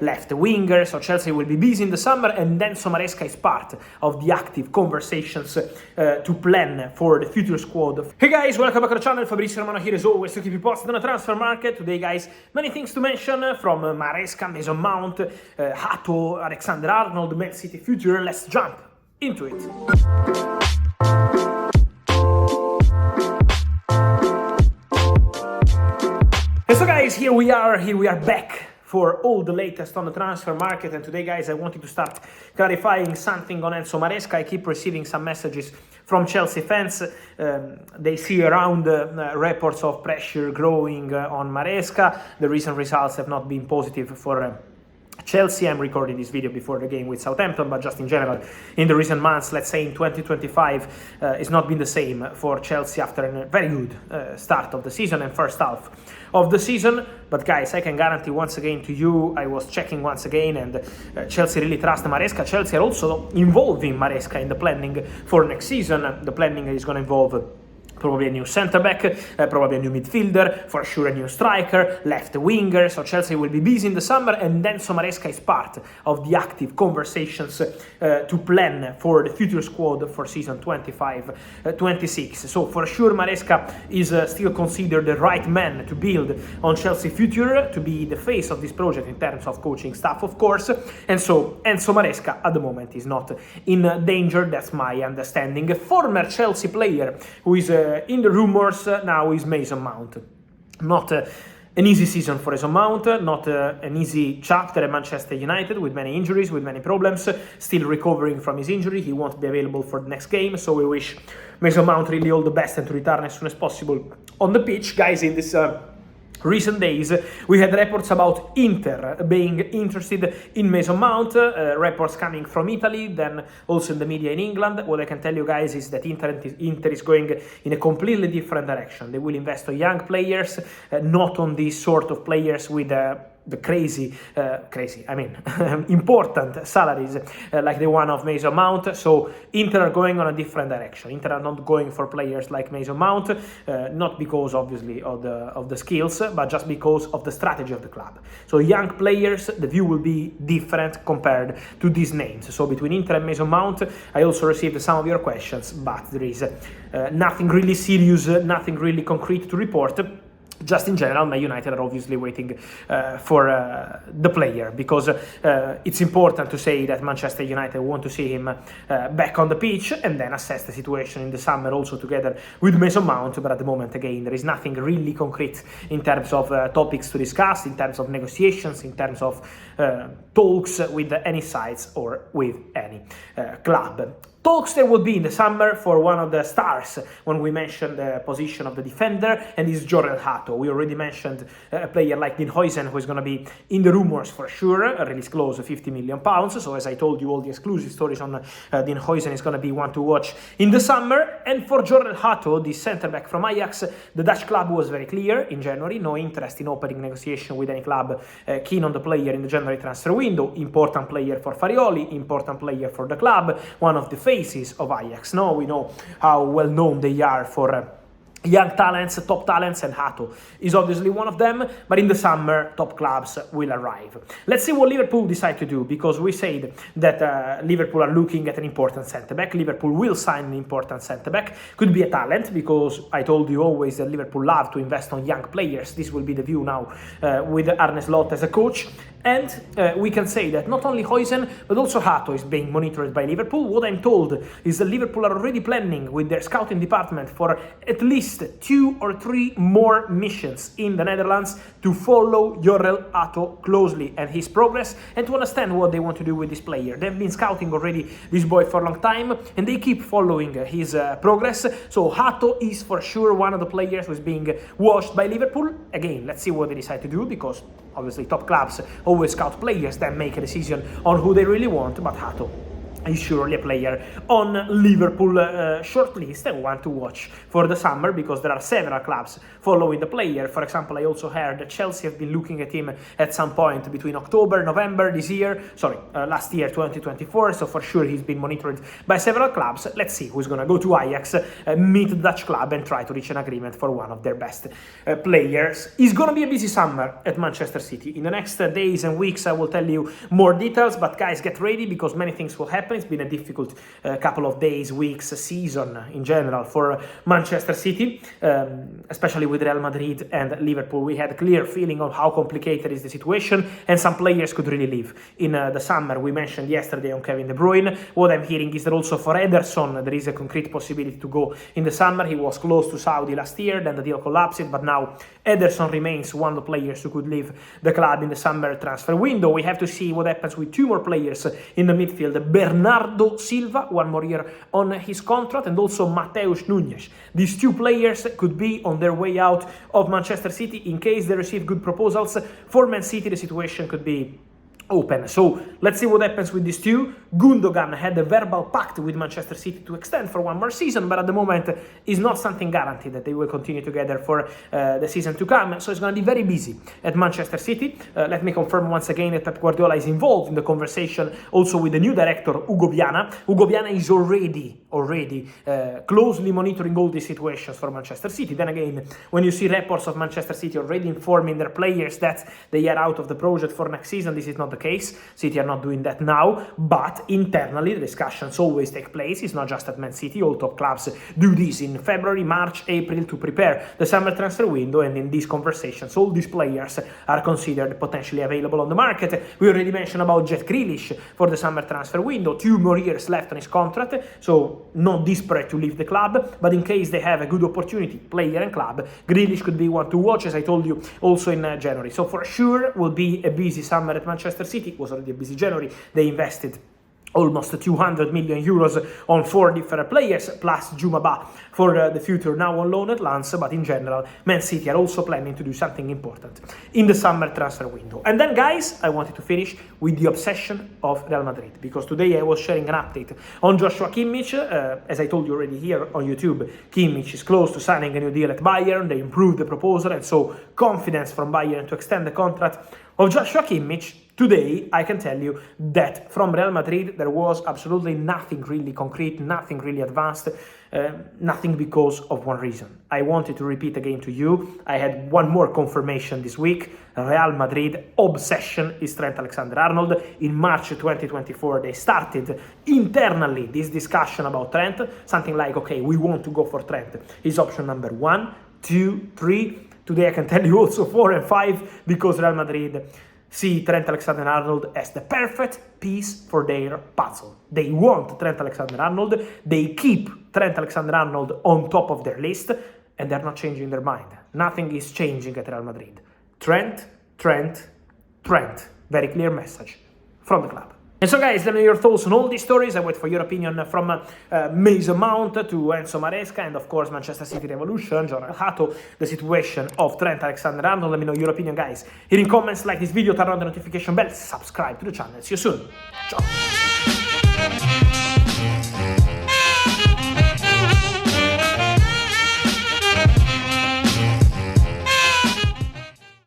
left winger, so Chelsea will be busy in the summer, and then Maresca is part of the active conversations to plan for the future squad. Hey guys, welcome back to the channel. Fabrizio Romano here as always to keep you posted on the transfer market. Today guys, many things to mention from Maresca, Mason Mount, Hato, Alexander-Arnold, Man City future. Let's jump into it. And so guys, here we are back for all the latest on the transfer market, and today guys I wanted to start clarifying something on Enzo Maresca. I keep receiving some messages from Chelsea fans. They see around reports of pressure growing on Maresca. The recent results have not been positive for Chelsea. I'm recording this video before the game with Southampton, but just in general, in the recent months, let's say in 2025, it's not been the same for Chelsea after a very good start of the season and first half of the season. But guys, I can guarantee once again to you, I was checking once again, and Chelsea really trust Maresca. Chelsea are also involving Maresca in the planning for next season. The planning is going to involve probably a new centre-back, probably a new midfielder, for sure a new striker, left winger, so Chelsea will be busy in the summer, and then Maresca is part of the active conversations to plan for the future squad for season 25-26. So for sure Maresca is still considered the right man to build on Chelsea future, to be the face of this project in terms of coaching staff, of course, and so Enzo Maresca at the moment is not in danger, that's my understanding. A former Chelsea player who is in the rumors now is Mason Mount. Not an easy season for Mason Mount, not an easy chapter at Manchester United, with many injuries, with many problems, still recovering from his injury. He won't be available for the next game, so we wish Mason Mount really all the best and to return as soon as possible on the pitch. Guys, in this recent days, we had reports about Inter being interested in Mason Mount, reports coming from Italy, then also in the media in England. What I can tell you guys is that Inter is going in a completely different direction. They will invest on young players, not on these sort of players with the crazy, important salaries like the one of Mason Mount. So Inter are going on a different direction. Inter are not going for players like Mason Mount, not because obviously of the skills, but just because of the strategy of the club. So young players, the view will be different compared to these names. So between Inter and Mason Mount, I also received some of your questions, but there is nothing really serious, nothing really concrete to report. Just in general, Man United are obviously waiting for the player, because it's important to say that Manchester United want to see him back on the pitch and then assess the situation in the summer also together with Mason Mount. But at the moment, again, there is nothing really concrete in terms of topics to discuss, in terms of negotiations, in terms of talks with any sides or with any club. Talks there will be in the summer for one of the stars when we mentioned the position of the defender, and is Jorrel Hato. We already mentioned a player like Dean Huijsen, who is going to be in the rumors for sure, release clause £50 million. So as I told you, all the exclusive stories on Dean Huijsen is going to be one to watch in the summer. And for Jorrel Hato, the centre-back from Ajax, the Dutch club was very clear in January, no interest in opening negotiation with any club keen on the player in the January transfer window. Important player for Farioli, important player for the club, one of the faces of Ajax. No, we know how well known they are for young talents, top talents, and Hato is obviously one of them. But in the summer, top clubs will arrive. Let's see what Liverpool decide to do, because we said that Liverpool are looking at an important centre-back. Liverpool will sign an important centre-back. Could be a talent, because I told you always that Liverpool love to invest on young players. This will be the view now with Arne Slot as a coach. And we can say that not only Huijsen, but also Hato is being monitored by Liverpool. What I'm told is that Liverpool are already planning with their scouting department for at least 2 or 3 more missions in the Netherlands to follow Jorrel Hato closely and his progress, and to understand what they want to do with this player. They've been scouting already this boy for a long time, and they keep following his progress. So Hato is for sure one of the players who is being watched by Liverpool. Again, let's see what they decide to do, because obviously top clubs always scout players, then make a decision on who they really want. But Hato is surely a player on Liverpool shortlist and one to watch for the summer, because there are several clubs following the player. For example, I also heard that Chelsea have been looking at him at some point between October, November last year, 2024, so for sure he's been monitored by several clubs. Let's see who's gonna go to Ajax, meet the Dutch club and try to reach an agreement for one of their best players. It's gonna be a busy summer at Manchester City. In the next days and weeks I will tell you more details, but guys, get ready because many things will happen. It's been a difficult couple of days, weeks, season in general for Manchester City, especially with Real Madrid and Liverpool. We had a clear feeling of how complicated is the situation, and some players could really leave in the summer. We mentioned yesterday on Kevin De Bruyne. What I'm hearing is that also for Ederson there is a concrete possibility to go in the summer. He was close to Saudi last year, then the deal collapsed, but now Ederson remains one of the players who could leave the club in the summer transfer window. We have to see what happens with two more players in the midfield. Bernardo Silva, one more year on his contract, and also Mateus Nunes. These two players could be on their way out of Manchester City in case they receive good proposals. For Man City, the situation could be open. So let's see what happens with these two. Gundogan had a verbal pact with Manchester City to extend for one more season, but at the moment is not something guaranteed that they will continue together for the season to come. So it's going to be very busy at Manchester City. Let me confirm once again that Pep Guardiola is involved in the conversation also with the new director, Hugo Viana. Hugo Viana is already closely monitoring all these situations for Manchester City. Then again, when you see reports of Manchester City already informing their players that they are out of the project for next season, this is not the case. City are not doing that now, but internally the discussions always take place. It's not just at Man City. All top clubs do this in February, March, April to prepare the summer transfer window, and in these conversations all these players are considered potentially available on the market. We already mentioned about Jack Grealish for the summer transfer window, 2 more years left on his contract, so not desperate to leave the club, but in case they have a good opportunity, player and club, Grealish could be one to watch, as I told you also in January. So for sure will be a busy summer at Manchester City. It was already a busy January. They invested almost 200 million euros on 4 different players, plus Jumaba for the future, now on loan at Lens. But in general, Man City are also planning to do something important in the summer transfer window. And then, guys, I wanted to finish with the obsession of Real Madrid, because today I was sharing an update on Joshua Kimmich. As I told you already here on YouTube, Kimmich is close to signing a new deal at Bayern. They improved the proposal, and so confidence from Bayern to extend the contract of Joshua Kimmich. Today, I can tell you that from Real Madrid, there was absolutely nothing really concrete, nothing really advanced, nothing because of one reason. I wanted to repeat again to you, I had one more confirmation this week. Real Madrid obsession is Trent Alexander-Arnold. In March 2024, they started internally this discussion about Trent, something like, okay, we want to go for Trent. He's option number 1, 2, 3. Today I can tell you also 4 and 5, because Real Madrid see Trent Alexander-Arnold as the perfect piece for their puzzle. They want Trent Alexander-Arnold, they keep Trent Alexander-Arnold on top of their list, and they're not changing their mind. Nothing is changing at Real Madrid. Trent, Trent, Trent. Very clear message from the club. And so, guys, let me know your thoughts on all these stories. I wait for your opinion from Mason Mount to Enzo Maresca, and of course Manchester City Revolution, Jorrel Hato, the situation of Trent Alexander-Arnold. Let me know your opinion, guys, here in comments. Like this video, turn on the notification bell, subscribe to the channel. See you soon. Ciao.